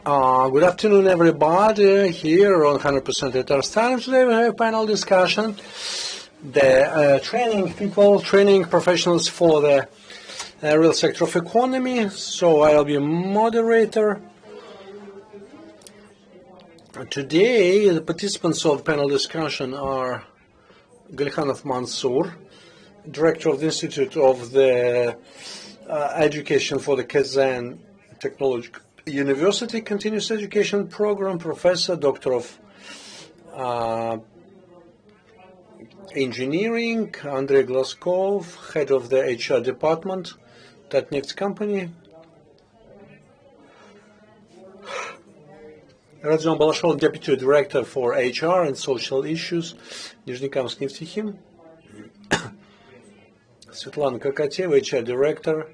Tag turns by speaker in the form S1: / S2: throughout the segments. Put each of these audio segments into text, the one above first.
S1: Good afternoon, everybody, here on 100% Tatarstan. Today we have a panel discussion, training professionals for the real sector of economy. So I'll be a moderator. Today, the participants of the panel discussion are Galkhanov Mansour, Director of the Institute of the Education for the Kazan Technological University Continuous Education Program, Professor, Doctor of Engineering, Andrei Glaskov, Head of the HR Department, Tatneft Company, Rodion Balashov, Deputy Director for HR and Social Issues, Nizhnekamsk Neftekhim, Svetlana Kakateva, HR Director,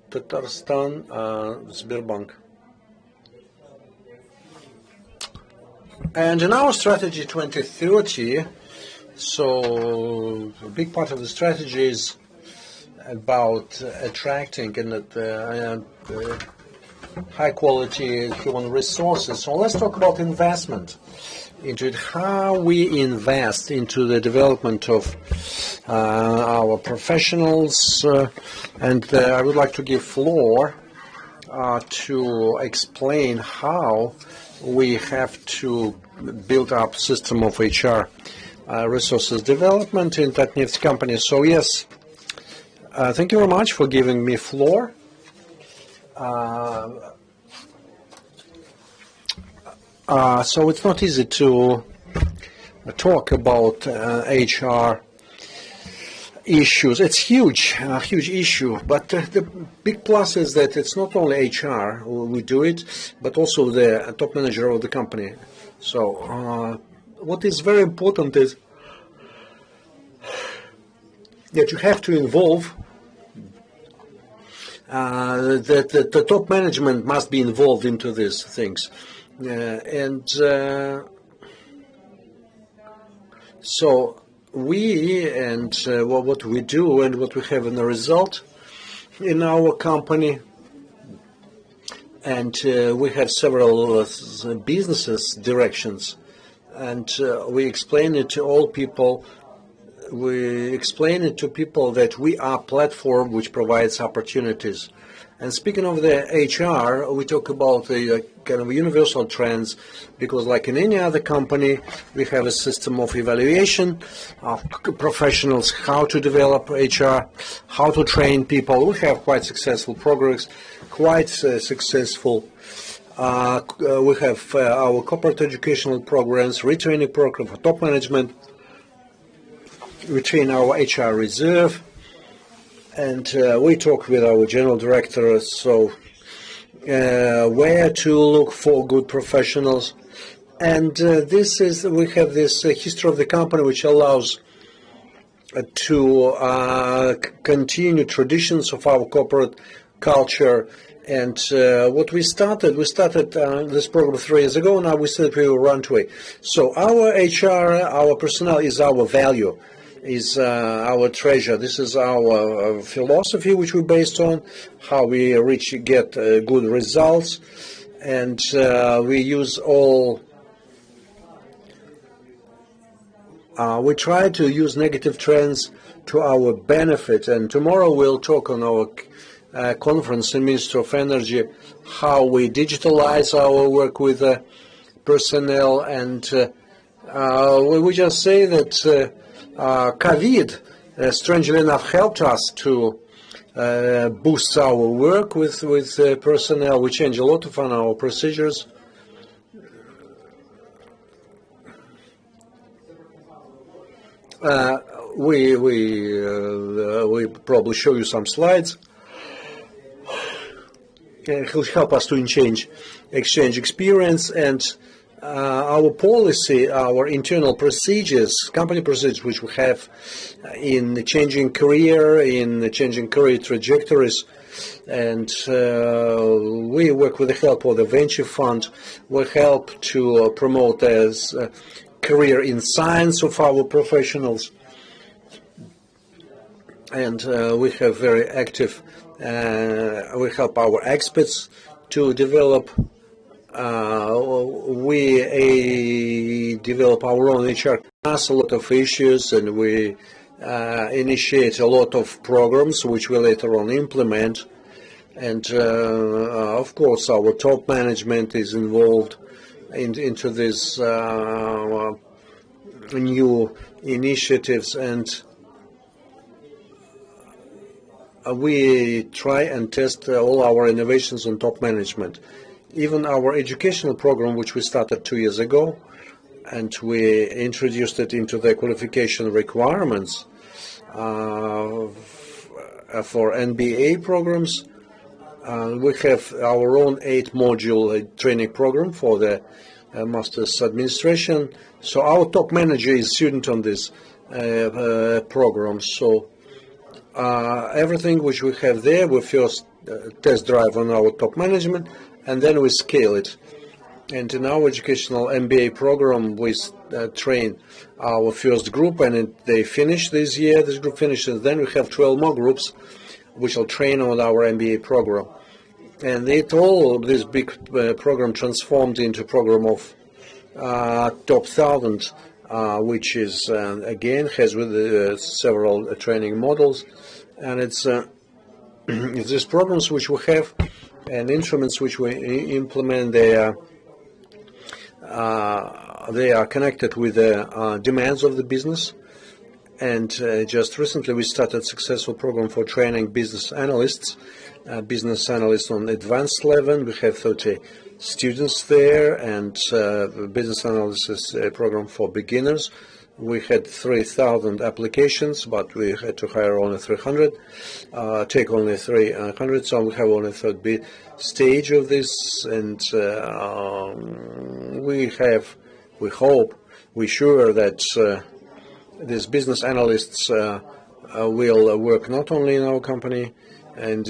S1: Tatarstan, Sberbank. And in our strategy 2030, so a big part of the strategy is about attracting and high quality human resources. So let's talk about investment into it, how we invest into the development of our professionals. And I would like to give floor to explain how we have to build up system of HR resources development in Tatneft Company. So yes, thank you very much for giving me floor. So it's not easy to talk about HR issues. It's huge, a huge issue, but the big plus is that it's not only HR who we do it, but also the top manager of the company. So what is very important is that you have to involve that the top management must be involved into these things, so we and what we do and what we have in the result in our company, and we have several businesses directions, and we explain it to all people. We explain it to people that we are a platform which provides opportunities. And speaking of the HR, we talk about the kind of universal trends, because like in any other company, we have a system of evaluation of professionals, how to develop HR, how to train people. We have quite successful progress, quite successful. We have our corporate educational programs, retraining program for top management. We train our HR reserve, and we talk with our general director, so where to look for good professionals. And we have this history of the company which allows to continue traditions of our corporate culture. And what we started this program 3 years ago. Now we said we will run to it. So our HR, our personnel is our value, is our treasure. This is our philosophy which we based on, how we get good results, and we use all. We try to use negative trends to our benefit, and tomorrow we'll talk on our conference in Ministry of Energy how we digitalize our work with personnel, and we just say that COVID, strangely enough, helped us to boost our work with personnel. We change a lot of our procedures. We probably show you some slides. It will help us to exchange experience, and our policy, our internal procedures, company procedures, which we have in changing career trajectories, and we work with the help of the venture fund. We help to promote as career in science of our professionals, and we have very active. We help our experts to develop we develop our own HR class, a lot of issues, and we initiate a lot of programs which we later on implement. And of course, our top management is involved into these new initiatives, and we try and test all our innovations on top management. Even our educational program, which we started 2 years ago, and we introduced it into the qualification requirements for MBA programs. We have our own 8-module training program for the master's administration. So our top manager is student on this program. So everything which we have there, we first test drive on our top management, and then we scale it. And in our educational MBA program, we train our first group, and they finish this year. This group finishes. Then we have 12 more groups which will train on our MBA program. And this big program transformed into a program of top 1,000, which is again has with several training models, and it's these programs which we have and instruments which we implement. They are connected with the demands of the business. And just recently we started a successful program for training business analysts on advanced level. We have 30 students there, and business analysis program for beginners. We had 3,000 applications, but we had to hire only 300, take only 300, so we have only third stage of this, and we're sure that these business analysts will work not only in our company, and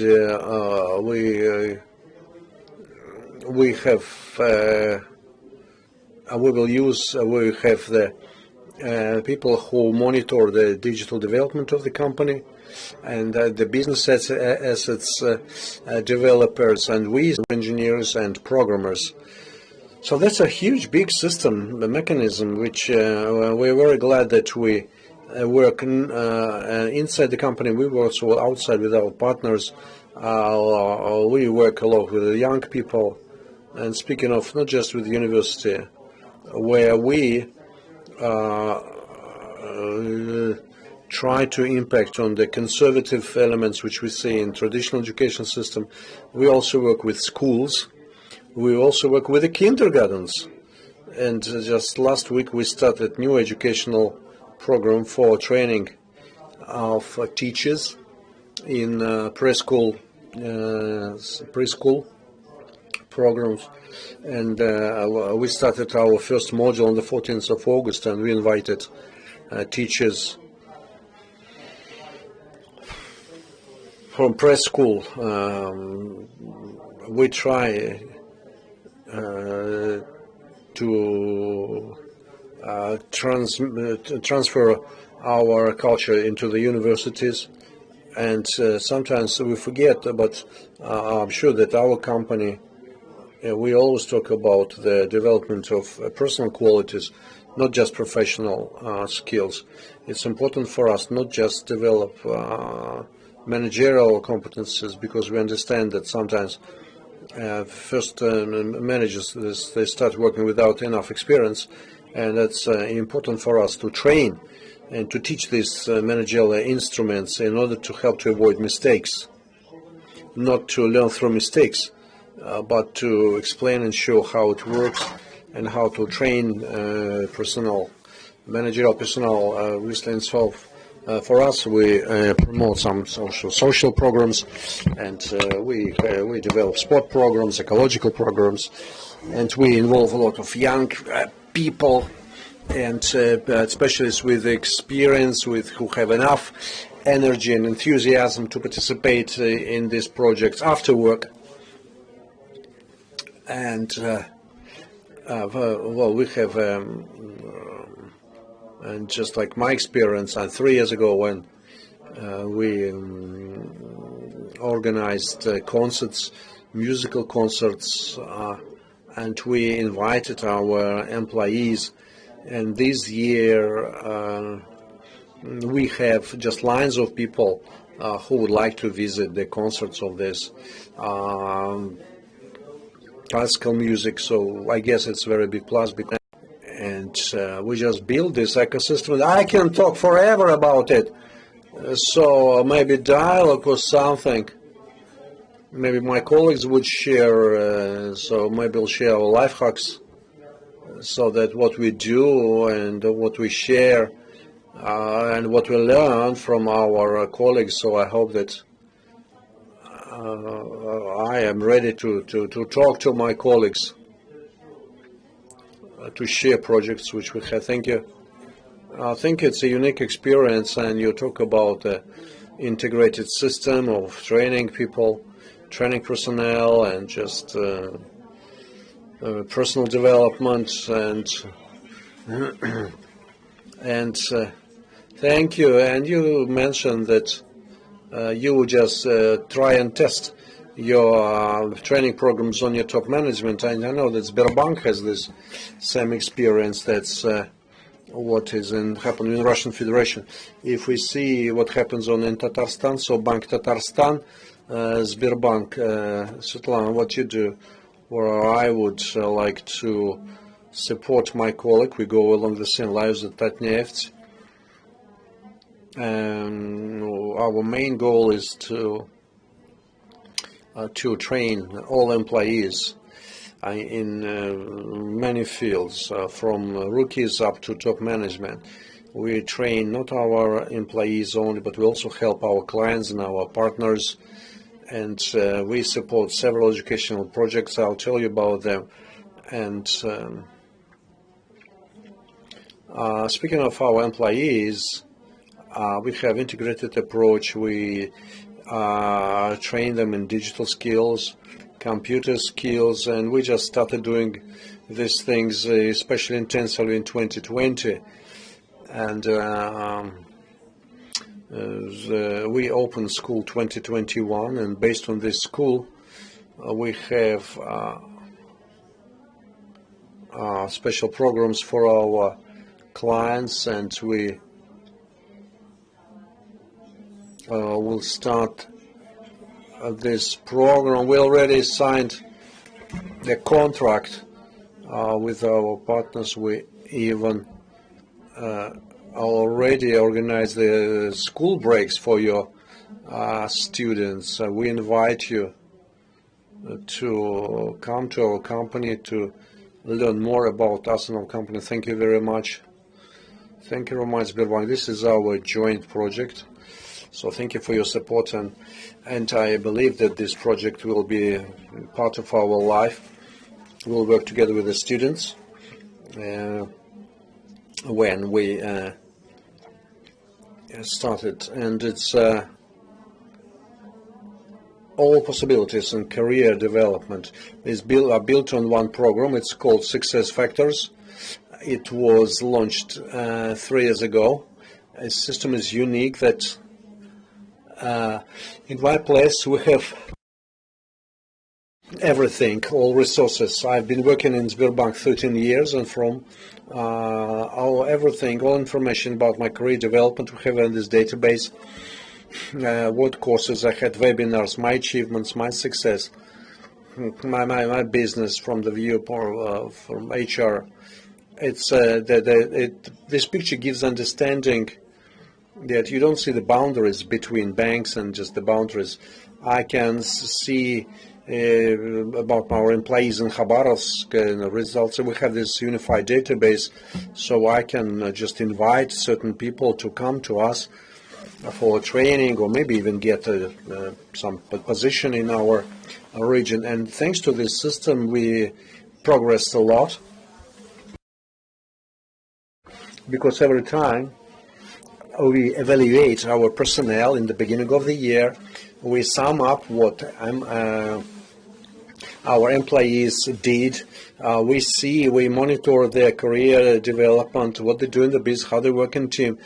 S1: we have the people who monitor the digital development of the company, and the business assets developers, and we engineers and programmers. So that's a huge, big system, the mechanism, which we're very glad that we work inside the company. We work also outside with our partners. We work a lot with the young people. And speaking of, not just with the university, where we try to impact on the conservative elements which we see in traditional education system, we also work with schools. We also work with the kindergartens, and just last week we started new educational program for training of teachers in preschool programs, and we started our first module on the 14th of August, and we invited teachers from preschool. We try to transfer our culture into the universities, and sometimes we forget, but I'm sure that our company, we always talk about the development of personal qualities, not just professional skills. It's important for us not just develop managerial competences, because we understand that sometimes first managers, they start working without enough experience, and that's important for us to train and to teach these managerial instruments in order to help to avoid mistakes, not to learn through mistakes, but to explain and show how it works and how to train managerial personnel. For us, we promote some social programs, and we develop sport programs, ecological programs, and we involve a lot of young people and specialists with experience, who have enough energy and enthusiasm to participate in these projects after work. And we have. And just like my experience 3 years ago, when we organized concerts, musical concerts, and we invited our employees. And this year we have just lines of people who would like to visit the concerts of this classical music. So I guess it's a very big plus. And we just build this ecosystem. I can talk forever about it. So maybe dialogue or something. Maybe my colleagues would share. So maybe I'll share our life hacks, so that what we do and what we share and what we learn from our colleagues. So I hope that I am ready to talk to my colleagues, to share projects which we have. Thank you. I think it's a unique experience, and you talk about the integrated system of training people, training personnel, and just personal development, and and thank you. And you mentioned that you would just try and test your training programs on your top management. And I know that Sberbank has this same experience. That's what is happening in Russian Federation. If we see what happens in Tatarstan, so Bank Tatarstan, Sberbank, Svetlana, what you do? Or I would like to support my colleague. We go along the same lines at Tatneft. And our main goal is to train all employees in many fields, from rookies up to top management. We train not our employees only, but we also help our clients and our partners. And we support several educational projects. I'll tell you about them. And speaking of our employees, we have integrated approach. We train them in digital skills, computer skills, and we just started doing these things especially intensively in 2020. And we opened School 2021, and based on this school, we have special programs for our clients, and we will start this program. We already signed the contract with our partners. We even already organized the school breaks for your students. We invite you to come to our company to learn more about us and our company. Thank you very much. Thank you very much, Sberbank. This is our joint project. So thank you for your support, and I believe that this project will be part of our life. We'll work together with the students when we started, and it's all possibilities in career development are built on one program. It's called Success Factors. It was launched 3 years ago. The system is unique that in my place we have everything, all resources. I've been working in Sberbank 13 years, and from everything, all information about my career development we have in this database. What courses I had, webinars, my achievements, my success, my business from the viewpoint from HR. It's this picture gives understanding that you don't see the boundaries between banks and just the boundaries. I can see about our employees in Khabarovsk results. We have this unified database, so I can just invite certain people to come to us for training, or maybe even get some position in our region. And thanks to this system, we progressed a lot, because every time we evaluate our personnel in the beginning of the year, we sum up what our employees did. We monitor their career development, what they do in the business, how they work in team,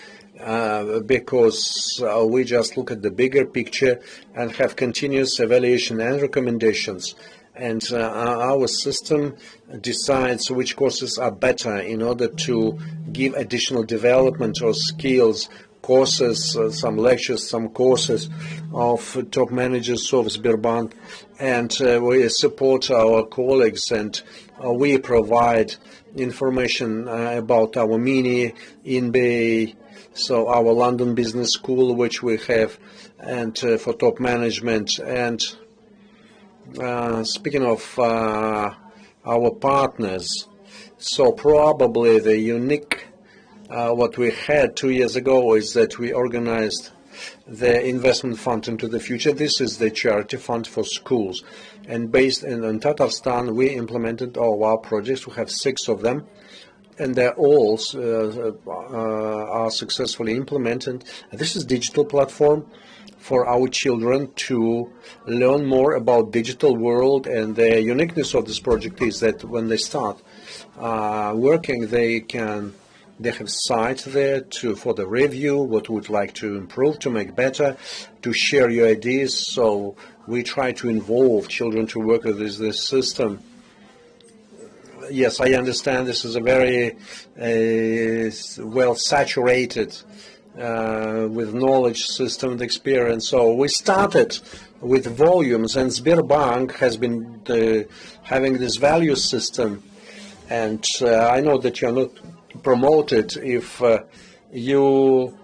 S1: because we just look at the bigger picture and have continuous evaluation and recommendations. and our system decides which courses are better in order to give additional development or skills, courses, some lectures, some courses of top managers of Sberbank, and we support our colleagues, and we provide information about our mini MBA, so our London Business School, which we have, and for top management. And speaking of our partners, so probably the unique what we had 2 years ago is that we organized the investment fund into the future. This is the charity fund for schools, and based in Tatarstan we implemented all our projects. We have 6 of them, and they're all are successfully implemented. This is digital platform for our children to learn more about digital world, and the uniqueness of this project is that when they start working, they have sites there for the review, what would like to improve, to make better, to share your ideas. So we try to involve children to work with this system. Yes, I understand this is a very well saturated with knowledge system and experience. So we started with volumes, and Sberbank has been having this value system, and I know that you're not promoted if you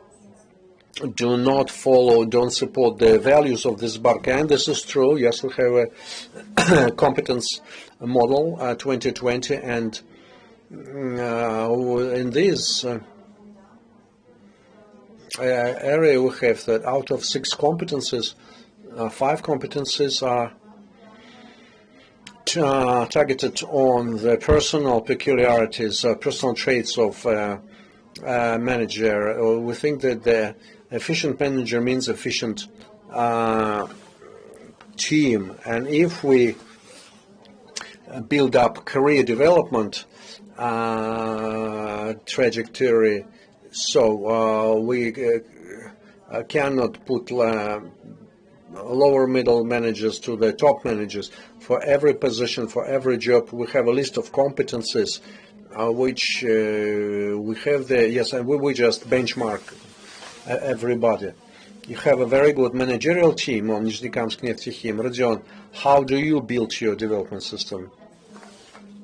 S1: do not follow, don't support the values of this bank. And this is true. Yes, we have a competence model 2020, and in this area we have that out of 6 competences, 5 competences are targeted on the personal peculiarities, personal traits of manager. We think that the efficient manager means efficient team, and if we build up career development trajectory, so we cannot put lower middle managers to the top managers. For every position, for every job, we have a list of competencies which we have there. Yes, and we just benchmark everybody. You have a very good managerial team on Nizhnekamsk Neftekhim. Rodion, how do you build your development system?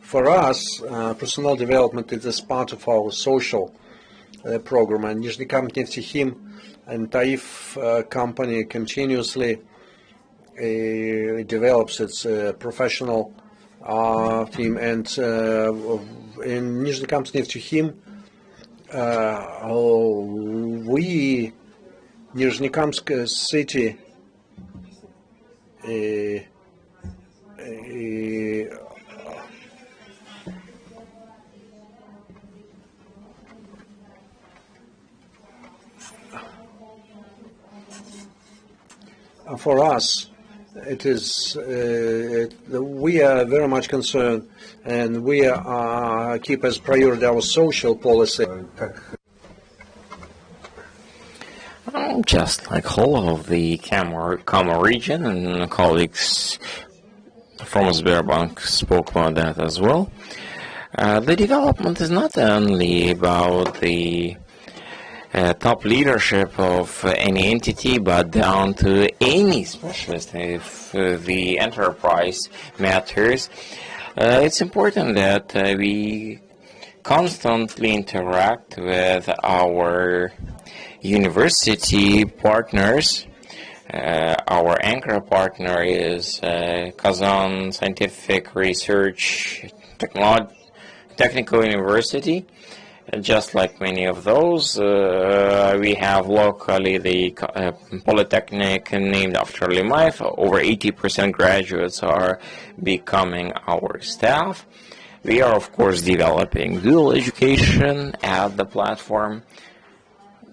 S1: For us, personal development is part of our social program, and Nizhnekamsk Neftekhim and Taif company continuously develops its professional team, and in Nizhnekamsk Neftekhim we Nizhnekamsk city for us, it is we are very much concerned, and we keep as priority our social policy.
S2: Just like whole of the Kama region, and colleagues from Sberbank spoke about that as well. The development is not only about the top leadership of any entity, but down to any specialist. If the enterprise matters, it's important that we constantly interact with our university partners. Our anchor partner is Kazan Scientific Research Technical University. Just like many of those, we have locally the Polytechnic named after Limaev. Over 80% graduates are becoming our staff. We are, of course, developing dual education at the platform.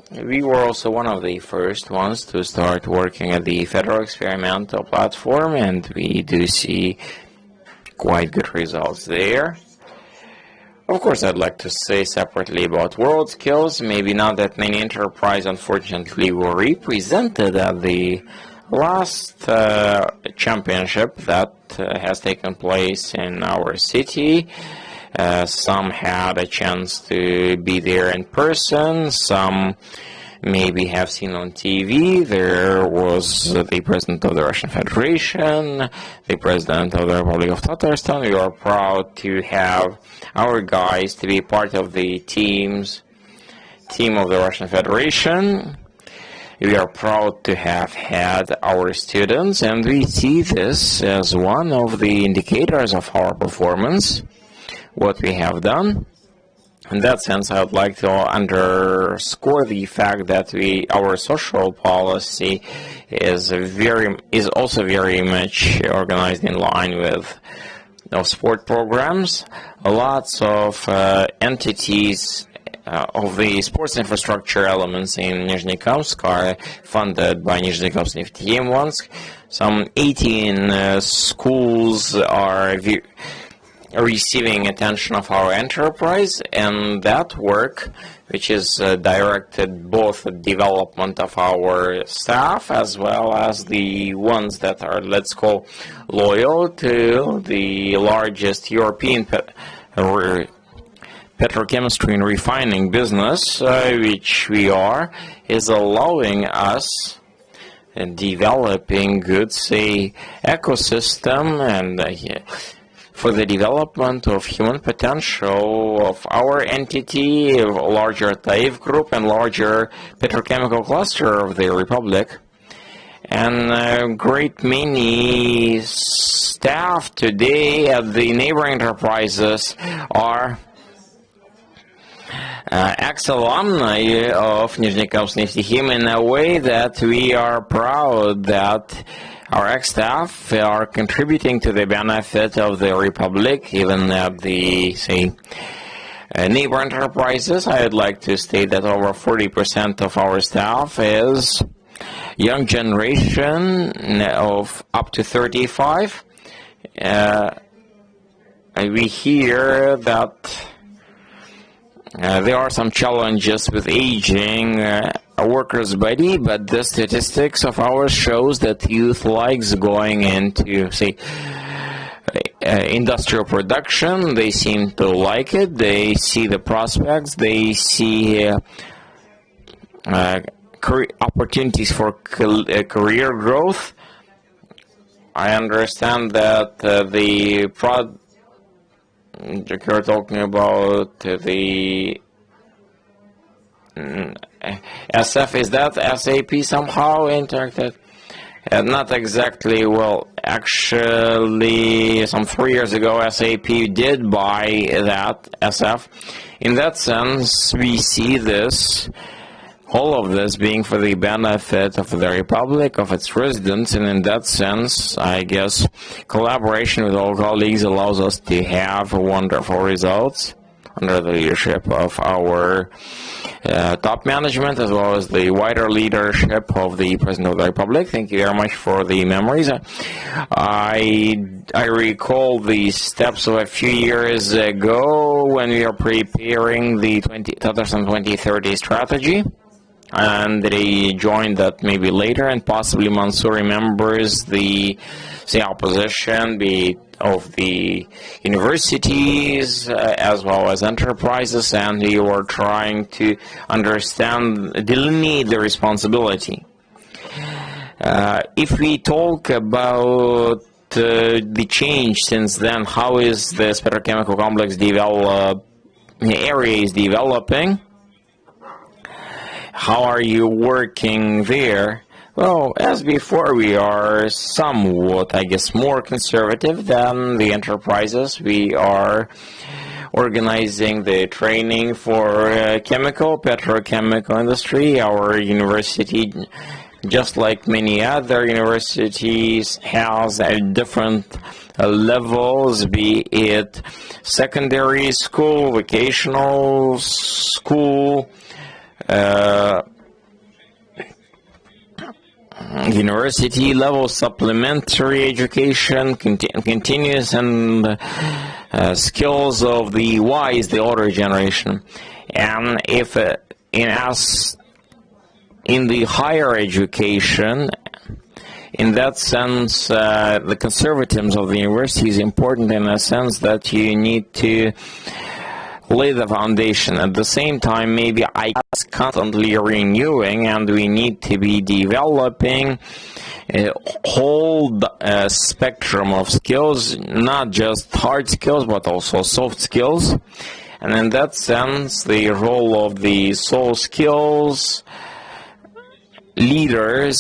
S2: We were also one of the first ones to start working at the Federal Experimental Platform, and we do see quite good results there. Of course, I'd like to say separately about WorldSkills. Maybe not that many enterprises, unfortunately, were represented at the Last championship that has taken place in our city, some had a chance to be there in person, some maybe have seen on TV. There was the President of the Russian Federation, the President of the Republic of Tatarstan. We are proud to have our guys to be part of the team of the Russian Federation. We are proud to have had our students, and we see this as one of the indicators of our performance, what we have done. In that sense, I would like to underscore the fact that our social policy is also very much organized in line with sport programs. Lots of entities of the sports infrastructure elements in Nizhnekamsk are funded by Nizhnekamsk Neftekhimwansk. Some 18 schools are receiving attention of our enterprise, and that work, which is directed both at development of our staff as well as the ones that are, let's call, loyal to the largest European petrochemistry and refining business, which we are, is allowing us developing good, say, ecosystem and for the development of human potential of our entity, of larger Taif group and larger petrochemical cluster of the Republic. And a great many staff today at the neighboring enterprises are ex-alumni of Nizhnekamsk Neftekhim, in a way that we are proud that our ex-staff are contributing to the benefit of the Republic, even at the, say, neighbor enterprises. I would like to state that over 40% of our staff is young generation of up to 35. We hear that there are some challenges with aging a worker's body, but the statistics of ours shows that youth likes going into, say, industrial production. They seem to like it. They see the prospects. They see opportunities for career growth. I understand that you're talking about the SF, is that SAP somehow interacted? Not exactly. Well, actually, some 3 years ago, SAP did buy that SF. In that sense, we see this, all of this being for the benefit of the Republic, of its residents, and in that sense, I guess, collaboration with all colleagues allows us to have wonderful results under the leadership of our top management, as well as the wider leadership of the President of the Republic. Thank you very much for the memories. I recall the steps of a few years ago when we were preparing the Tatarstan 2030 strategy. And they joined that maybe later, and possibly Mansour remembers the, say, opposition of the universities as well as enterprises, and we were trying to delineate the responsibility. If we talk about the change since then, how is this petrochemical complex area is developing? How are you working there? Well, as before, we are somewhat, I guess, more conservative than the enterprises. We are organizing the training for petrochemical industry. Our university, just like many other universities, has different levels, be it secondary school, vocational school, university level, supplementary education, continuous, and skills of the wise, the older generation. And if in the higher education, In that sense, the conservatism of the university is important in a sense that you need to lay the foundation. At the same time, maybe I is constantly renewing, and we need to be developing a whole spectrum of skills, not just hard skills, but also soft skills. And in that sense, the role of the soft skills leaders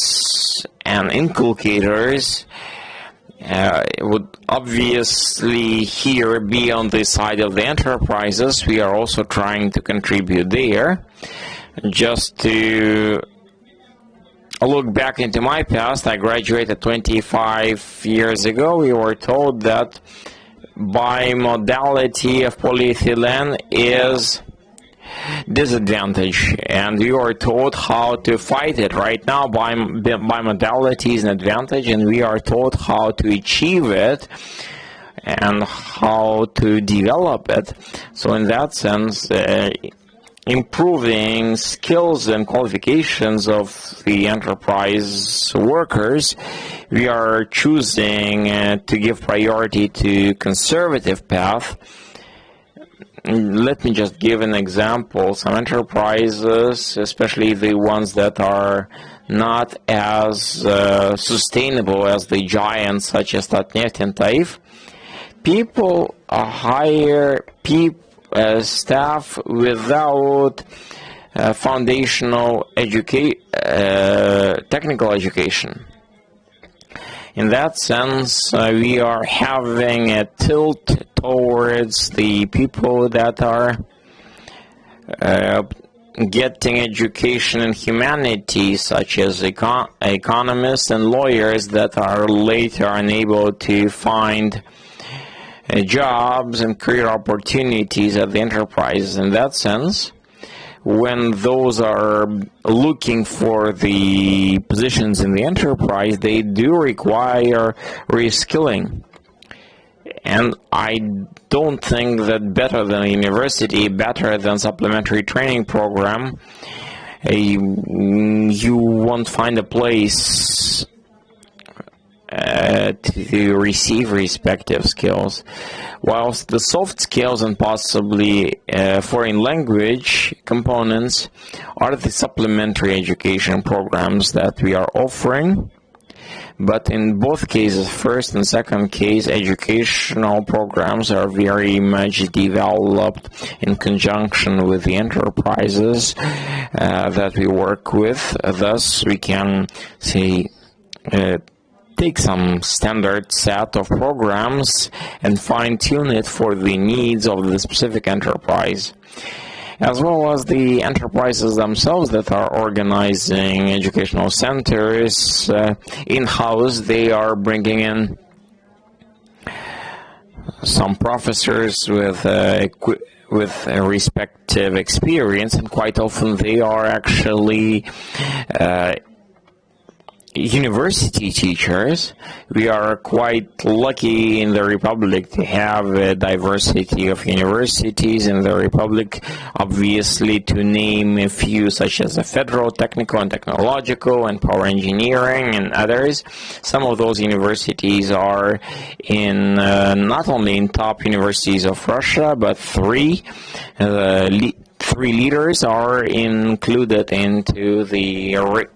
S2: and inculcators would obviously here be on the side of the enterprises. We are also trying to contribute there. Just to look back into my past, I graduated 25 years ago. We were told that bimodality of polyethylene is disadvantage, and we are taught how to fight it. Right now, bimodality is an advantage, and we are taught how to achieve it and how to develop it. So in that sense, improving skills and qualifications of the enterprise workers, we are choosing to give priority to conservative path. Let me just give an example. Some enterprises, especially the ones that are not as sustainable as the giants such as Tatneft and Taif, people hire staff without foundational technical education. In that sense, we are having a tilt towards the people that are getting education in humanities, such as economists and lawyers that are later unable to find jobs and career opportunities at the enterprises. In that sense, when those are looking for the positions in the enterprise, they do require reskilling. And I don't think that better than a university, better than supplementary training program, you won't find a place to receive respective skills. Whilst the soft skills and possibly foreign language components are the supplementary education programs that we are offering. But in both cases, first and second case, educational programs are very much developed in conjunction with the enterprises that we work with. Thus, we can say take some standard set of programs and fine-tune it for the needs of the specific enterprise, as well as the enterprises themselves that are organizing educational centers in-house. They are bringing in some professors with respective experience, and quite often they are actually university teachers. We are quite lucky in the Republic to have a diversity of universities in the Republic, obviously to name a few, such as the Federal Technical and Technological and Power Engineering and others. Some of those universities are in not only in top universities of Russia, but three leaders are included into the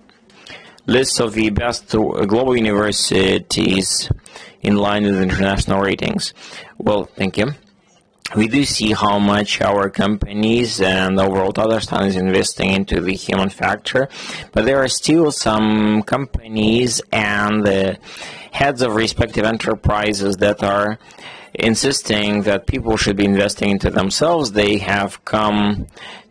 S2: list of the best global universities in line with international ratings. Well, thank you. We do see how much our companies and overall Tatarstan is investing into the human factor, but there are still some companies and the heads of respective enterprises that are insisting that people should be investing into themselves. They have come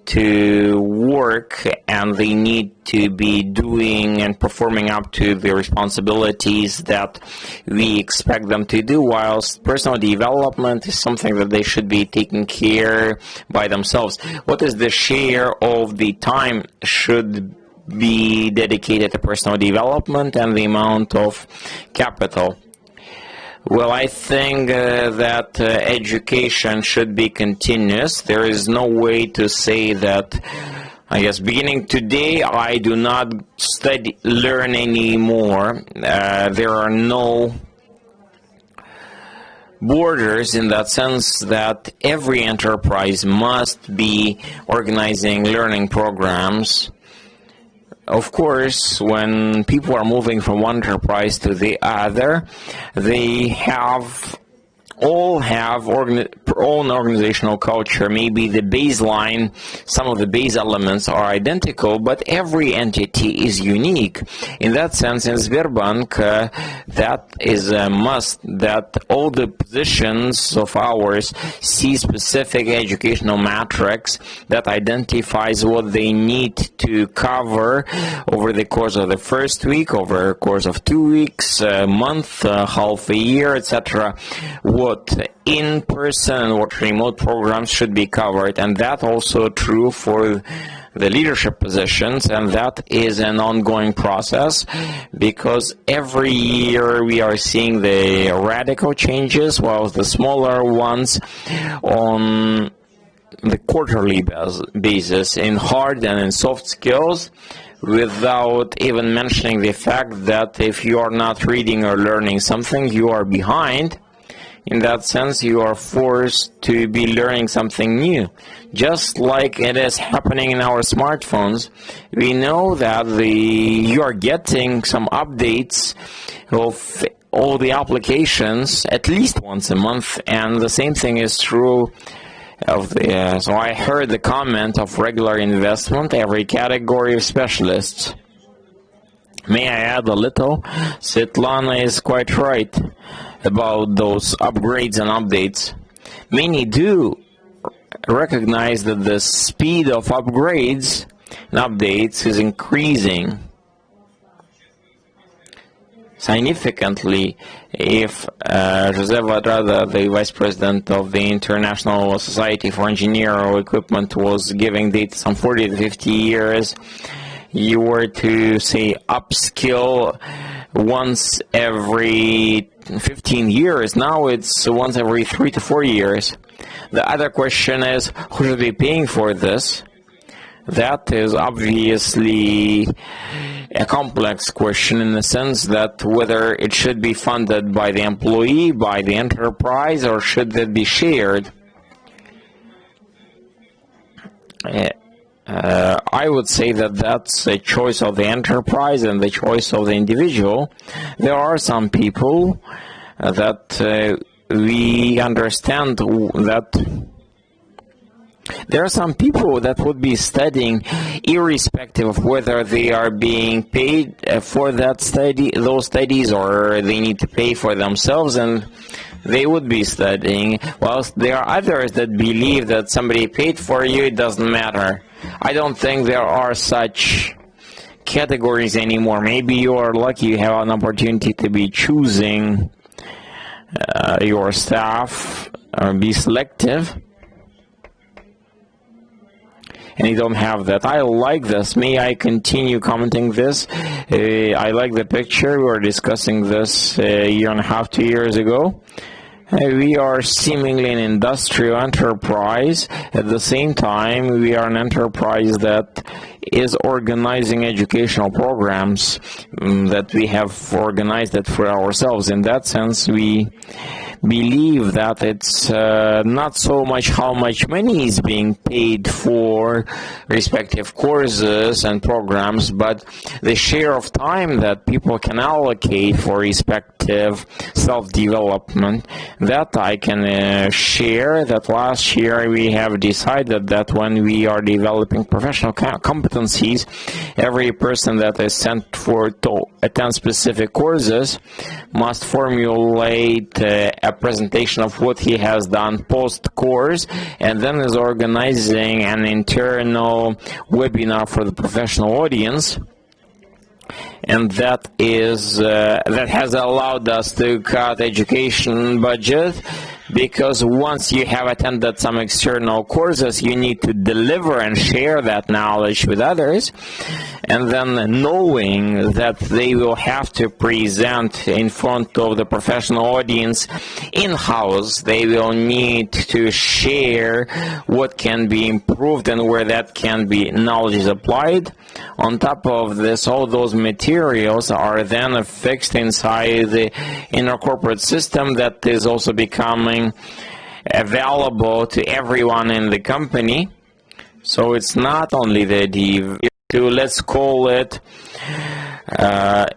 S2: to work and they need to be doing and performing up to the responsibilities that we expect them to do, whilst personal development is something that they should be taking care by themselves. What is the share of the time should be dedicated to personal development and the amount of capital? Well, I think that education should be continuous. There is no way to say that I guess beginning today, I do not learn anymore. There are no borders in that sense that every enterprise must be organizing learning programs. Of course, when people are moving from one enterprise to the other, they all have own organizational culture. Maybe the baseline, some of the base elements are identical, but every entity is unique. In that sense, in Sberbank, that is a must, that all the positions of ours see specific educational matrix that identifies what they need to cover over the course of the first week, over the course of 2 weeks, a month, half a year, etc. What in-person and what remote programs should be covered, and that also true for the leadership positions, and that is an ongoing process because every year we are seeing the radical changes, while the smaller ones on the quarterly basis in hard and in soft skills, without even mentioning the fact that if you are not reading or learning something, you are behind. In that sense, you are forced to be learning something new. Just like it is happening in our smartphones, we know that you are getting some updates of all the applications at least once a month, and the same thing is true of the. So I heard the comment of regular investment, every category of specialists. May I add a little? Svetlana is quite right about those upgrades and updates. Many do recognize that the speed of upgrades and updates is increasing significantly. If Jose Vadrada, the vice president of the International Society for Engineering Equipment, was giving data some 40 to 50 years, you were to say upskill once every 15 years. Now it's once every 3 to 4 years. The other question is, who should be paying for this? That is obviously a complex question in the sense that whether it should be funded by the employee, by the enterprise, or should it be shared. I would say that that's a choice of the enterprise and the choice of the individual. There are some people that we understand that there are some people that would be studying irrespective of whether they are being paid for those studies, or they need to pay for themselves, and they would be studying, whilst there are others that believe that somebody paid for you, it doesn't matter. I don't think there are such categories anymore. Maybe you are lucky you have an opportunity to be choosing your staff or be selective, and you don't have that. I like this. May I continue commenting this? I like the picture. We were discussing this a year and a half, 2 years ago. We are seemingly an industrial enterprise. At the same time, we are an enterprise that is organizing educational programs that we have organized it for ourselves. In that sense, we believe that it's not so much how much money is being paid for respective courses and programs, but the share of time that people can allocate for respective self-development. That I can share that last year we have decided that when we are developing professional competencies, every person that is sent to attend specific courses must formulate a presentation of what he has done post-course, and then is organizing an internal webinar for the professional audience. And that is that has allowed us to cut education budget because once you have attended some external courses, you need to deliver and share that knowledge with others, and then knowing that they will have to present in front of the professional audience in-house, they will need to share what can be improved and where that can be knowledge is applied. On top of this, all those materials are then fixed inside the inner corporate system that is also becoming available to everyone in the company. So it's not only the let's call it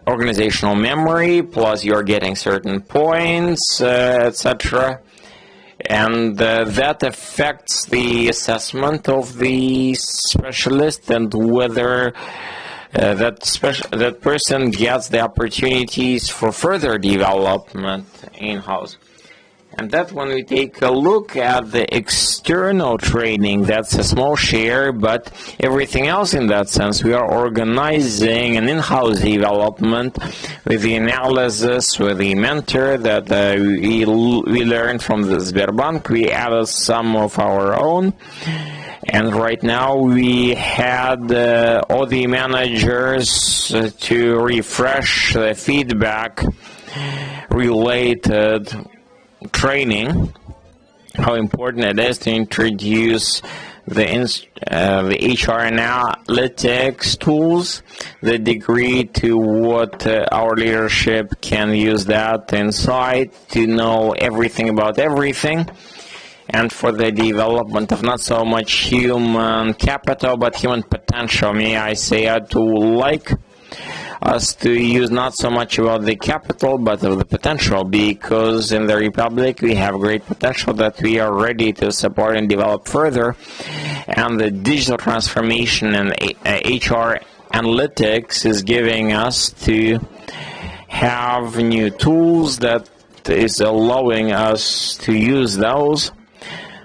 S2: organizational memory, plus you're getting certain points, etc. And that affects the assessment of the specialist and whether that person gets the opportunities for further development in-house. And that when we take a look at the external training, that's a small share, but everything else in that sense, we are organizing an in-house development with the analysis, with the mentor that we learned from the Sberbank. We added some of our own. And right now we had all the managers to refresh the feedback related training, how important it is to introduce the HR analytics tools, the degree to what our leadership can use that inside to know everything about everything, and for the development of not so much human capital but human potential. May I say, I'd like us to use not so much about the capital but of the potential, because in the Republic we have great potential that we are ready to support and develop further, and the digital transformation and HR analytics is giving us to have new tools that is allowing us to use those.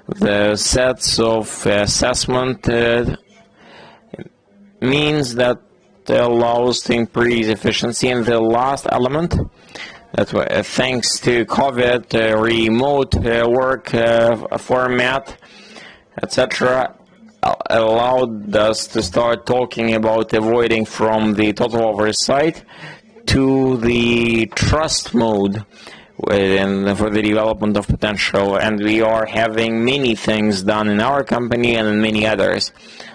S2: The sets of assessment means that allows to increase efficiency. And the last element, that thanks to COVID, remote work format, etc., allowed us to start talking about avoiding from the total oversight to the trust mode for the development of potential. And we are having many things done in our company and in many others.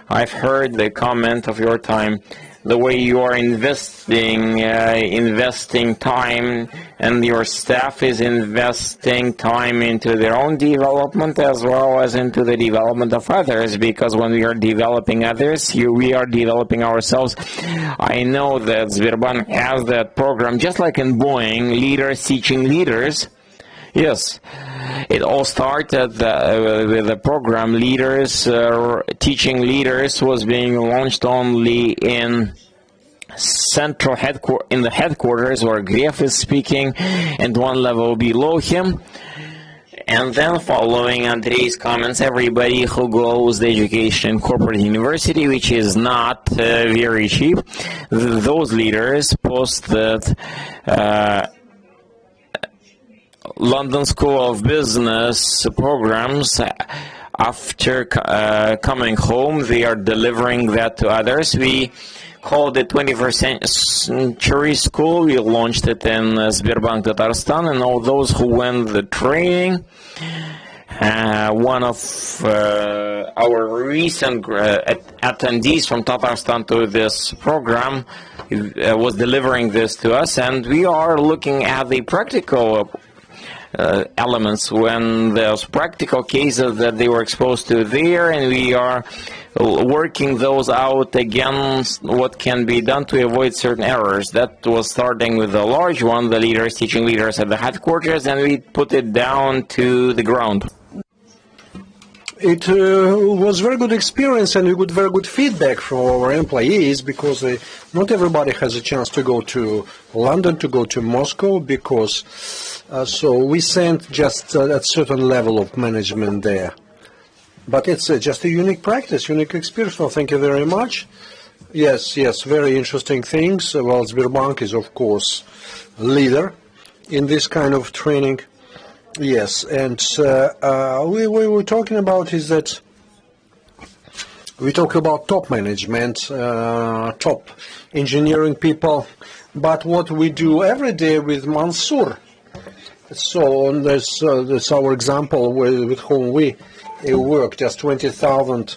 S2: I've heard the comment of your time, the way you are investing time, and your staff is investing time into their own development as well as into the development of others, because when we are developing others, we are developing ourselves. I know that Sberbank has that program, just like in Boeing, leaders teaching leaders. Yes, it all started with the program Leaders Teaching Leaders was being launched only in central in the headquarters where Gref is speaking, and one level below him. And then following Andrei's comments, everybody who goes the education corporate university, which is not very cheap, those leaders posted London School of Business programs. After coming home, they are delivering that to others. We called it 21st Century School. We launched it in Sberbank Tatarstan, and all those who went the training, one of our recent attendees from Tatarstan to this program was delivering this to us, and we are looking at the practical elements when there's practical cases that they were exposed to there, and we are working those out against what can be done to avoid certain errors. That was starting with the large one, the leaders teaching leaders at the headquarters, and we put it down to the ground.
S1: It was very good experience, and we got very good feedback from our employees, because not everybody has a chance to go to London, to go to Moscow, because so we sent just a certain level of management there. But it's just a unique practice, unique experience. Well, thank you very much. Yes, very interesting things. Well, Sberbank is, of course, a leader in this kind of training. Yes, and we were talking about is that we talk about top management, top engineering people, but what we do every day with Mansour. So that's our example with whom we work, just 20,000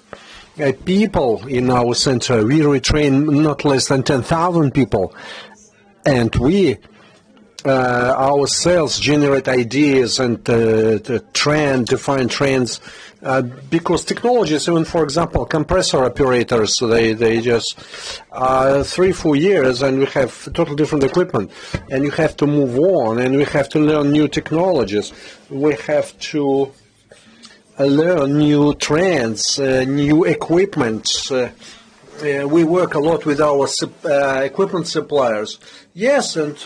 S1: people in our center. We retrain not less than 10,000 people, and we ourselves generate ideas and define trends, because technologies, even for example, compressor operators, they just 3-4 years, and we have totally different equipment, and you have to move on, and we have to learn new technologies. We have to learn new trends, new equipment. We work a lot with our equipment suppliers. Yes, and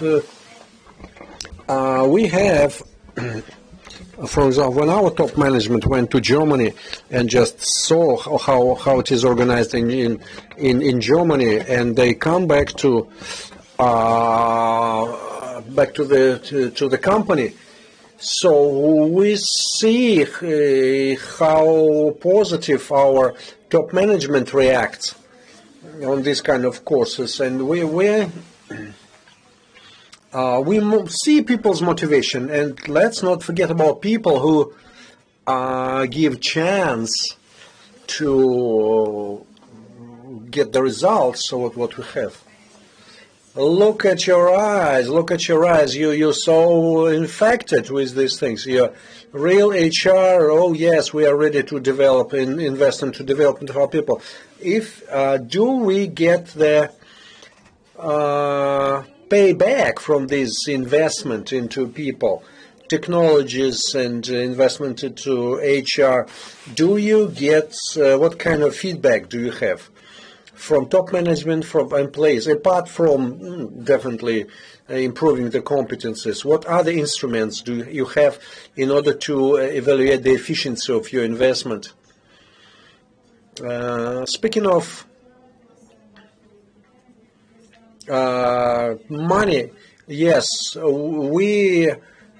S1: we have, for example, when our top management went to Germany and just saw how it is organized in Germany, and they come back to the company. So we see how positive our top management reacts on these kind of courses, and we see people's motivation, and let's not forget about people who give chance to get the results of what we have. Look at your eyes, you're so infected with these things. You're real HR, oh yes, we are ready to develop and invest into development of our people. If do we get the payback from this investment into people, technologies, and investment into HR? Do you get what kind of feedback do you have from top management, from employees, apart from definitely improving the competencies? What other instruments do you have in order to evaluate the efficiency of your investment? Speaking of money, yes, we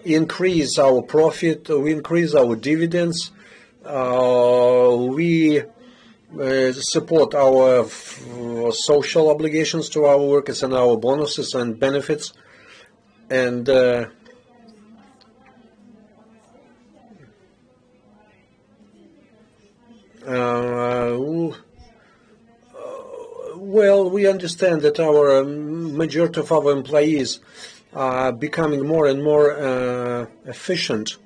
S1: increase our profit, we increase our dividends, we support our social obligations to our workers and our bonuses and benefits, and well, we understand that our majority of our employees are becoming more and more efficient.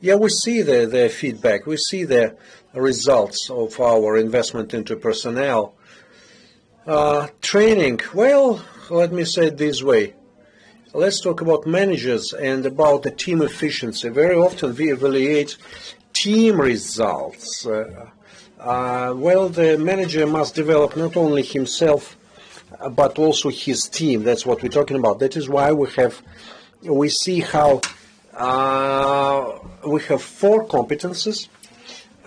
S1: Yeah, we see the feedback, we see the results of our investment into personnel. Training, well, let me say it this way. Let's talk about managers and about the team efficiency. Very often we evaluate team results. Well, the manager must develop not only himself, but also his team. That's what we're talking about. That is why we see how we have 4 competences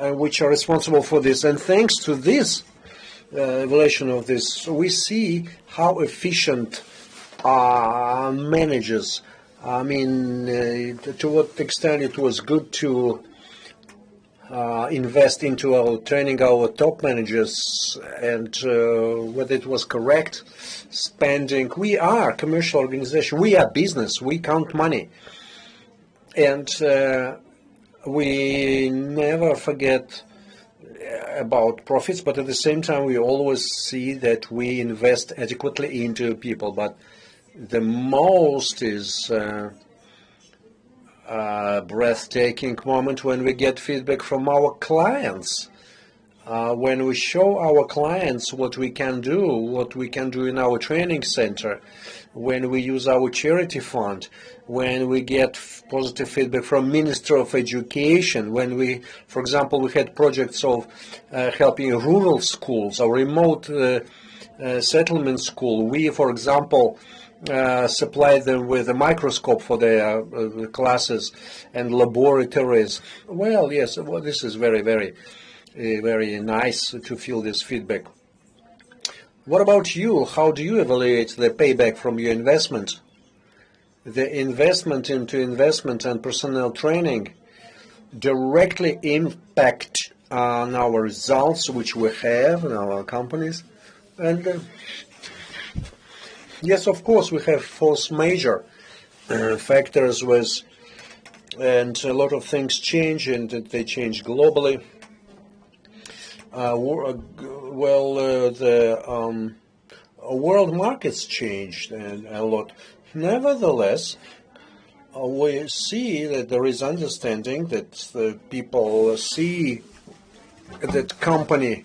S1: which are responsible for this. And thanks to this evaluation of this, we see how efficient managers. I mean, to what extent it was good to invest into our training our top managers, and whether it was correct spending. We are a commercial organization, we are business, we count money, and we never forget about profits, but at the same time we always see that we invest adequately into people. But the most is breathtaking moment when we get feedback from our clients, when we show our clients what we can do in our training center, when we use our charity fund, when we get positive feedback from Minister of Education, when we, for example, we had projects of helping rural schools or remote settlement school. We, for example, supply them with a microscope for their classes and laboratories. Well, yes, well, this is very, very, very nice to feel this feedback. What about you? How do you evaluate the payback from your investment? the investment into investment and personnel training directly impact on our results which we have in our companies. And yes, of course, we have force major factors with, and a lot of things change, and they change globally. The world markets changed and a lot. Nevertheless, we see that there is understanding that the people see that company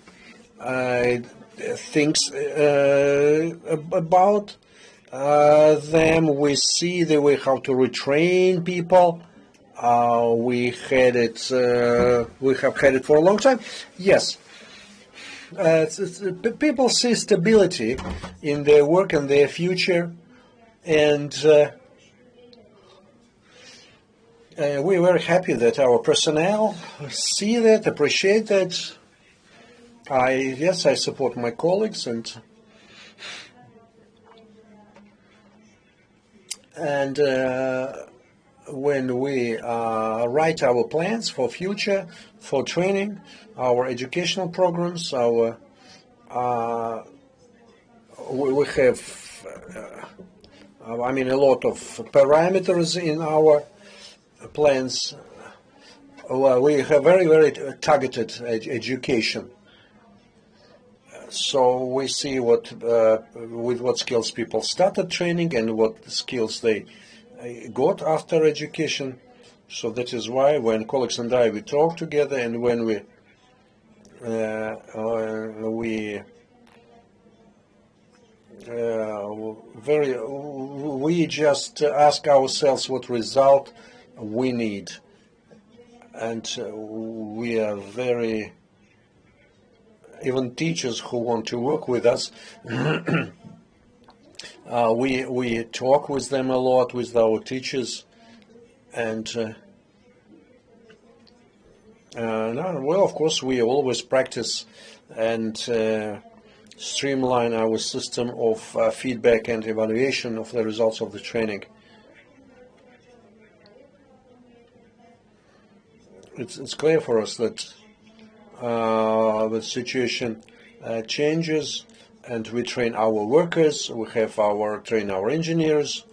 S1: thinks about them. We see the way how to retrain people. We have had it for a long time. Yes. People see stability in their work and their future, and we're very happy that our personnel see that, appreciate that. I support my colleagues, and when we write our plans for future, for training, our educational programs, we have, a lot of parameters in our plans. We have very, very targeted education. So we see with what skills people started training and what skills they got after education. So that is why when colleagues and we talk together, and when we just ask ourselves what result we need, and we are very, even teachers who want to work with us, we talk with them a lot, with our teachers, and of course we always practice and streamline our system of feedback and evaluation of the results of the training. It's clear for us that the situation changes, and we train our workers. We have train our engineers,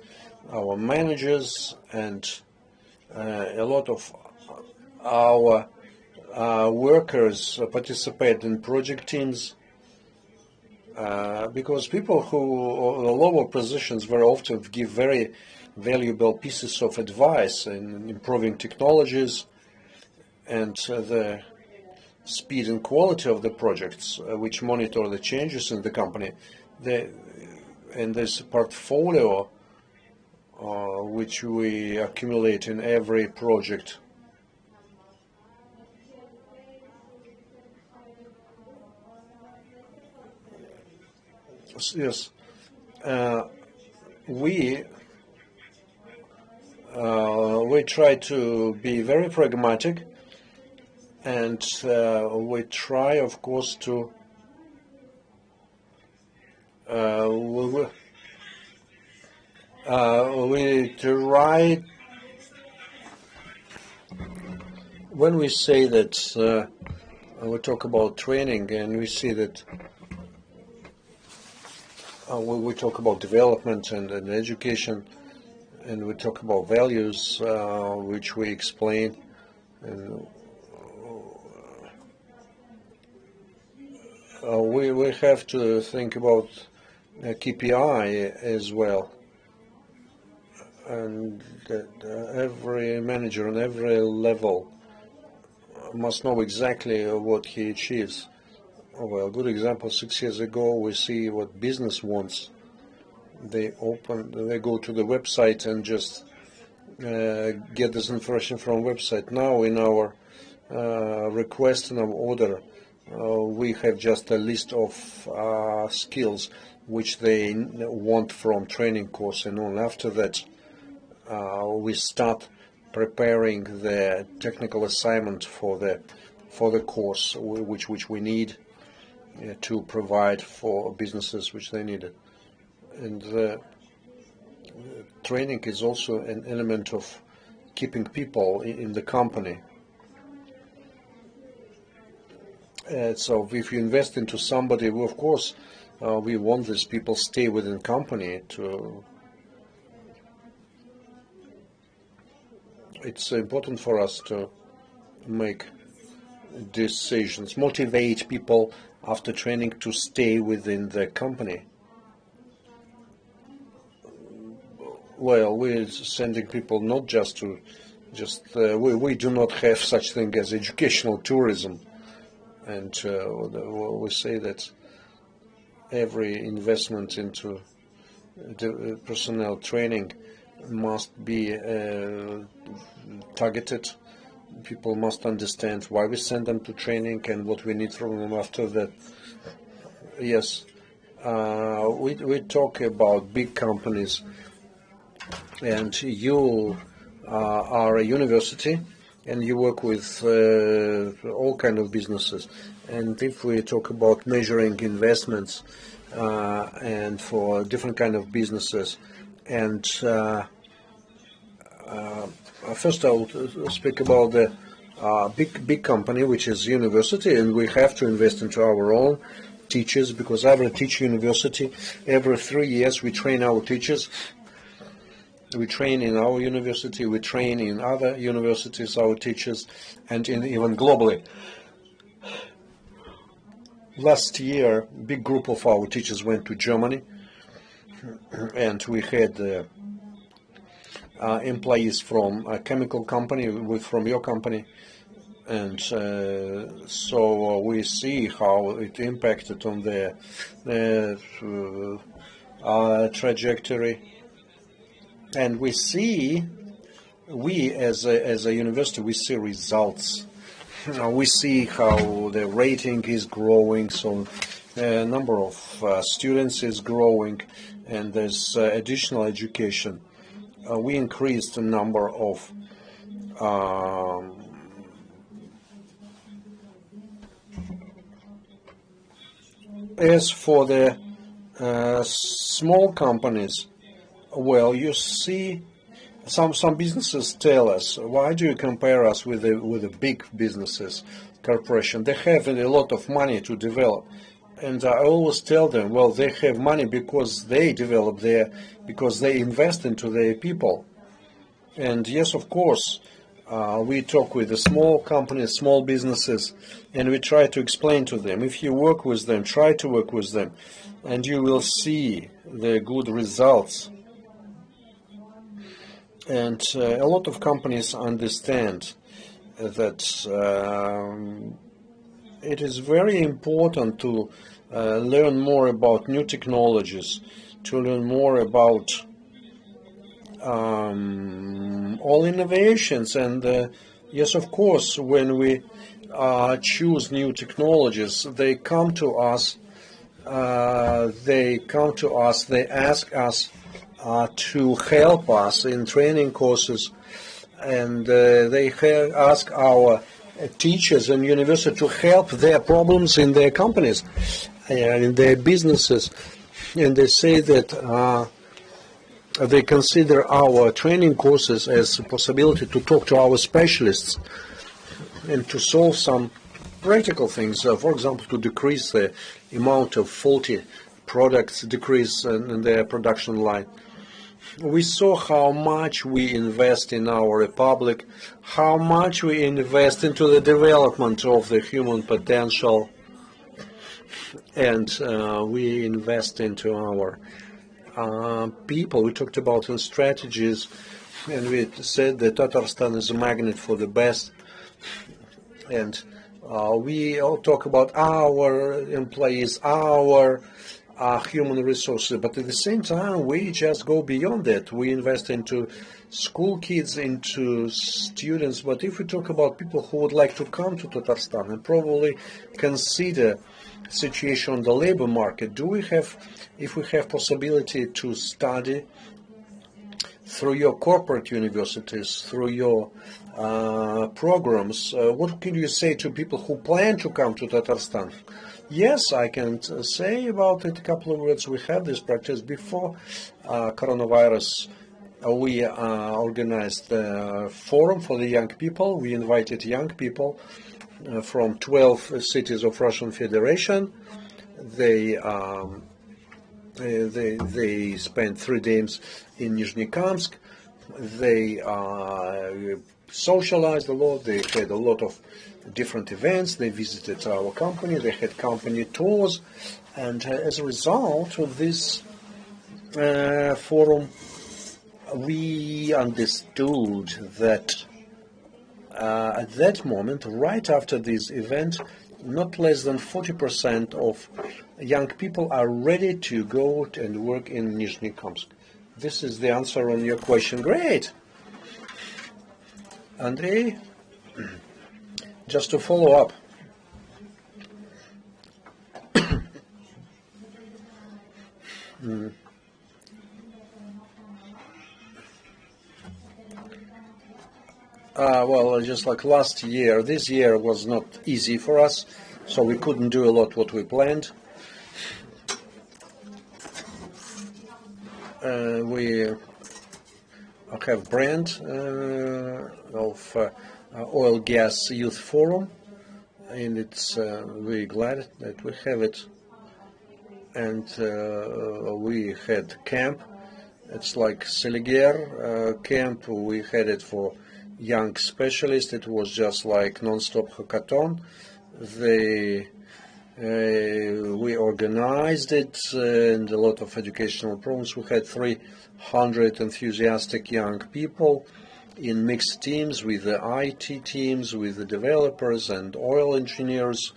S1: our managers, and a lot of our workers participate in project teams, because people who are lower positions very often give very valuable pieces of advice in improving technologies and the speed and quality of the projects, which monitor the changes in the company. And this portfolio which we accumulate in every project. Yes, we try to be very pragmatic, and we try, of course, to we try, when we say that we talk about training, and we see that we talk about development and education, and we talk about values, which we explain, and we have to think about KPI as well, and that every manager on every level must know exactly what he achieves. Well, a good example, 6 years ago, we see what business wants. They go to the website and just get this information from website. Now in our request and our order, we have just a list of skills which they want from training course, and only after that we start preparing the technical assignment for the course which we need to provide for businesses which they need it. And training is also an element of keeping people in the company. So if you invest into somebody, well, of course, we want these people stay within company. It's important for us to make decisions, motivate people after training to stay within the company. Well, we're sending people not just to, we do not have such thing as educational tourism. And we say that every investment into the personnel training must be targeted. People must understand why we send them to training and what we need from them after that. Yes, we talk about big companies, and you are a university, and you work with all kind of businesses. And if we talk about measuring investments and for different kind of businesses, and first I will speak about the big company, which is university, and we have to invest into our own teachers, because every teacher university, every 3 years we train our teachers. We train in our university, we train in other universities, our teachers, and even globally. Last year, a big group of our teachers went to Germany, and we had employees from a chemical company, from your company, and so we see how it impacted on their trajectory. And we see, as a university, we see results. We see how the rating is growing, so the number of students is growing, and there's additional education. We increased the number of as for the small companies, well, you see, some businesses tell us, why do you compare us with the big businesses, corporation? They have a lot of money to develop. And I always tell them, well, they have money because they develop because they invest into their people. And yes, of course, we talk with the small companies, small businesses, and we try to explain to them. If you work with them, try to work with them, and you will see the good results. And a lot of companies understand that it is very important to learn more about new technologies, to learn more about all innovations. And yes, of course, when we choose new technologies, they come to us, they ask us to help us in training courses, and they ask our teachers in university to help their problems in their companies, in their businesses, and they say that they consider our training courses as a possibility to talk to our specialists and to solve some practical things, for example, to decrease the amount of faulty products, decrease in their production line. We saw how much we invest in our republic, how much we invest into the development of the human potential, and we invest into our people. We talked about strategies, and we said that Tatarstan is a magnet for the best, and we all talk about our employees, our human resources, but at the same time we just go beyond that. We invest into school kids, into students. But if we talk about people who would like to come to Tatarstan and probably consider situation on the labor market, if we have possibility to study through your corporate universities, through your programs. What can you say to people who plan to come to Tatarstan? Yes, I can say about it a couple of words. We have this practice before coronavirus. We organized a forum for the young people. We invited young people from 12 cities of Russian Federation. They spent 3 days in Nizhnekamsk. They socialized a lot. They had a lot of different events. They visited our company. They had company tours. And as a result of this forum, we understood that at that moment, right after this event, not less than 40% of young people are ready to go and work in Nizhnekamsk. This is the answer on your question. Great. Andrei, just to follow up. Well, just like last year, this year was not easy for us, so we couldn't do a lot what we planned. We have brand of Oil Gas Youth Forum, and it's we're glad that we have it. And we had camp. It's like Seliger camp. We had it for young specialists. It was just like non-stop hackathon. We organized it and a lot of educational programs. We had 300 enthusiastic young people in mixed teams with the IT teams, with the developers and oil engineers,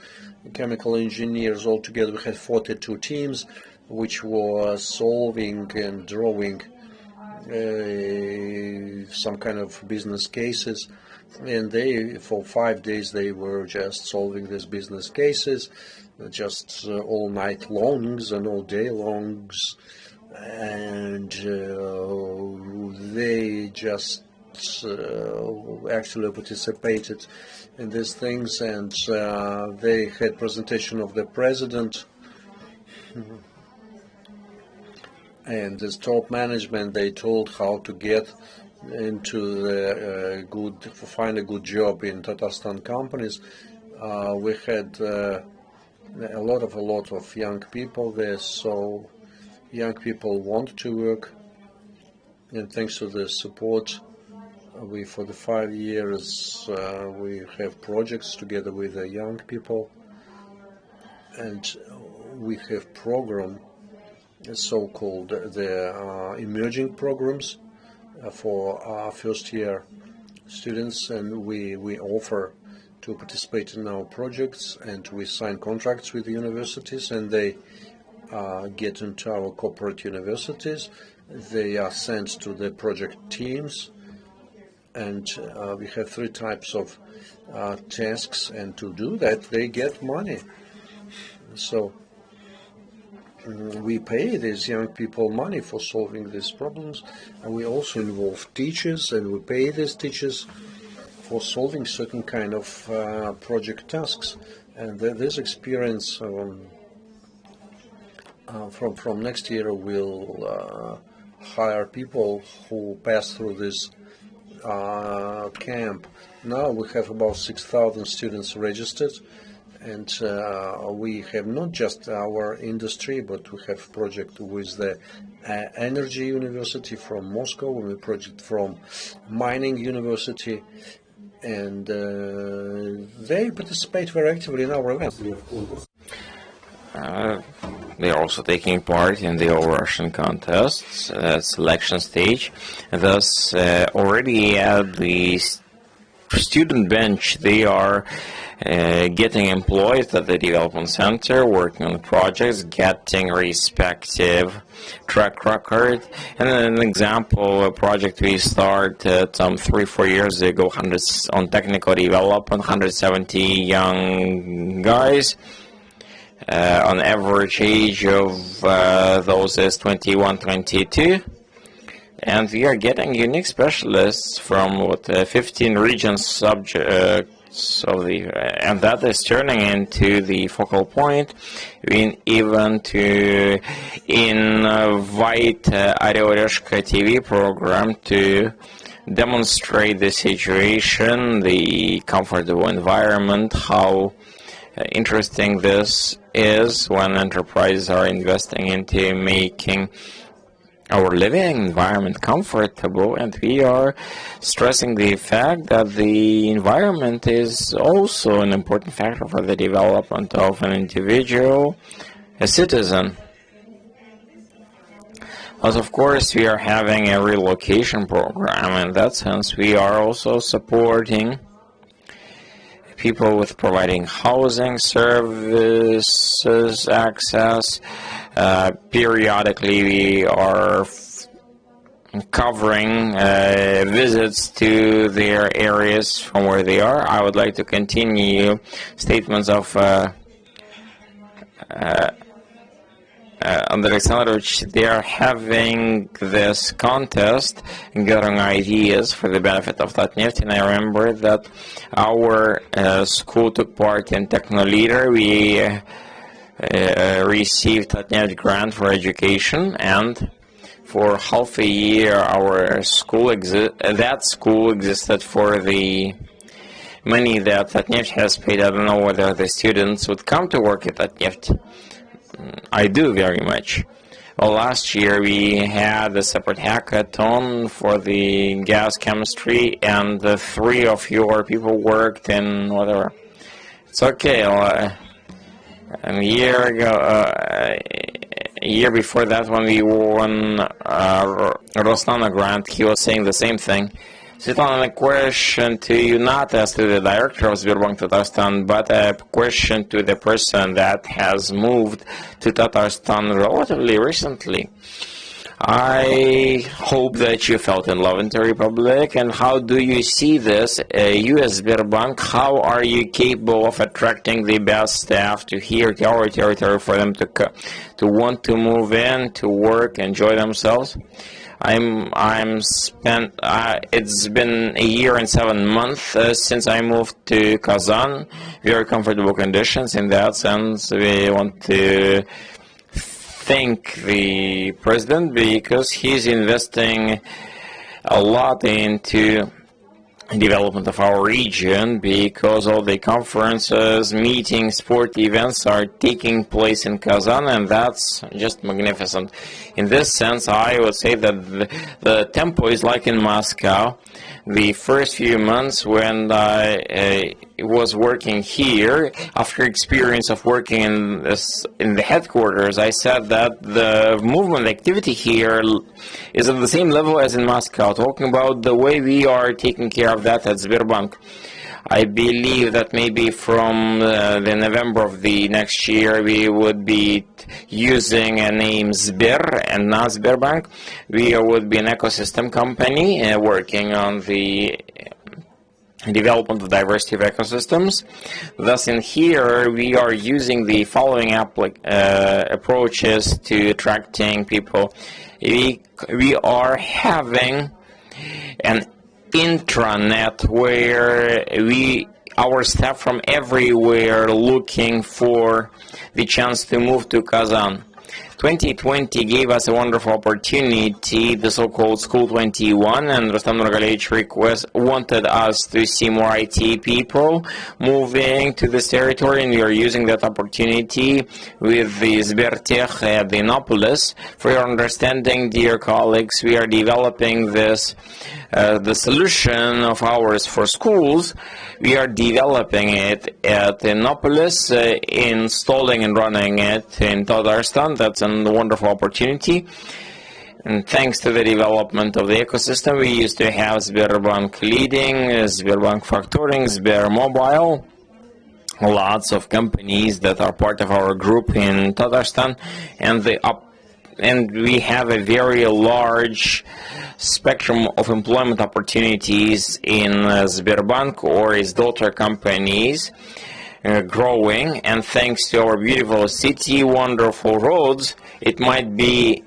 S1: chemical engineers. Altogether we had 42 teams which were solving and drawing some kind of business cases, and for 5 days they were just solving these business cases, just all night longs and all day longs, and they just actually participated in these things, and they had presentation of the president. And as top management, they told how to get into the find a good job in Tatarstan companies. We had a lot of young people there, so young people want to work. And thanks to the support, for the 5 years, we have projects together with the young people, and we have program, so-called the emerging programs for our first-year students, and we offer to participate in our projects, and we sign contracts with the universities, and they get into our corporate universities. They are sent to the project teams, and we have 3 types of tasks, and to do that they get money. So we pay these young people money for solving these problems, and we also involve teachers, and we pay these teachers for solving certain kind of project tasks. And this experience from next year will hire people who pass through this camp. Now we have about 6,000 students registered, and we have not just our industry, but we have project with the Energy University from Moscow, and a project from Mining University, and they participate very actively in our events.
S2: They are also taking part in the All-Russian contests selection stage. Thus, already at the student bench, they are getting employed at the development center, working on projects, getting respective track record. And an example, a project we started some 3-4 years ago, on technical development, 170 young guys. On average age of those is 21, 22. and we are getting unique specialists from 15 regions subjects of the, and that is turning into the focal point. We even to invite Arioreshka TV program to demonstrate the situation, the comfortable environment, how interesting this is when enterprises are investing into making our living environment comfortable, and we are stressing the fact that the environment is also an important factor for the development of an individual, a citizen. But of course, we are having a relocation program. In that sense, we are also supporting people with providing housing services, access. Periodically, we are covering visits to their areas from where they are. I would like to continue statements of Andrei Alexandrovich. They are having this contest and gathering ideas for the benefit of Tatneft, and I remember that our school took part in Technoleader. We received Tatneft grant for education, and for half a year our school that school existed for the money that Tatneft has paid. I don't know whether the students would come to work at Tatneft. I do very much. Well, last year we had a separate hackathon for the gas chemistry, and 3 of your people worked in whatever. It's okay. A year ago, a year before that, when we won Rosnano grant, he was saying the same thing. Svetlana, a question to you, not as to the director of Sberbank Tatarstan, but a question to the person that has moved to Tatarstan relatively recently. I hope that you felt in love in the Republic, and how do you see this? You as Sberbank, how are you capable of attracting the best staff to here, to our territory, for them to want to move in, to work, enjoy themselves? It's been a year and 7 months since I moved to Kazan. Very comfortable conditions. In that sense, we want to thank the president because he's investing a lot into development of our region, because all the conferences, meetings, sport events are taking place in Kazan, and that's just magnificent. In this sense, I would say that the tempo is like in Moscow. The first few months when I was working here, after experience of working in the headquarters, I said that the movement activity here is at the same level as in Moscow, talking about the way we are taking care of that at Sberbank. I believe that maybe from the November of the next year we would be using a name Sber and not Sberbank. We would be an ecosystem company working on the development of diversity of ecosystems. Thus, in here, we are using the following approaches to attracting people. We are having an intranet where our staff from everywhere looking for the chance to move to Kazan. 2020 gave us a wonderful opportunity, the so-called School 21, and Rustam Nurgalevich wanted us to see more IT people moving to this territory, and we are using that opportunity with the Sbertech at the Innopolis. For your understanding, dear colleagues, we are developing this, the solution of ours for schools. We are developing it at Innopolis, installing and running it in Tatarstan. That's a wonderful opportunity. And thanks to the development of the ecosystem, we used to have Sberbank Leading, Sberbank Factoring, Sber Mobile, lots of companies that are part of our group in Tatarstan, and we have a very large spectrum of employment opportunities in Sberbank or its daughter companies growing, and thanks to our beautiful city, wonderful roads, it might be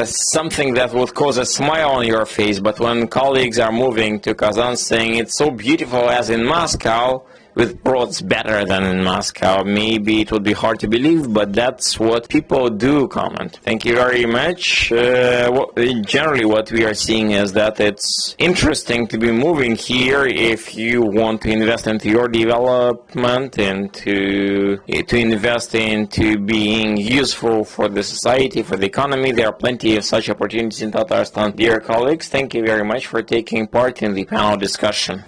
S2: something that would cause a smile on your face, but when colleagues are moving to Kazan saying it's so beautiful as in Moscow, with roads better than in Moscow, maybe it would be hard to believe, but that's what people do comment. Thank you very much. Generally what we are seeing is that it's interesting to be moving here if you want to invest into your development and to invest into being useful for the society, for the economy. There are plenty of such opportunities in Tatarstan. Dear colleagues, thank you very much for taking part in the panel discussion.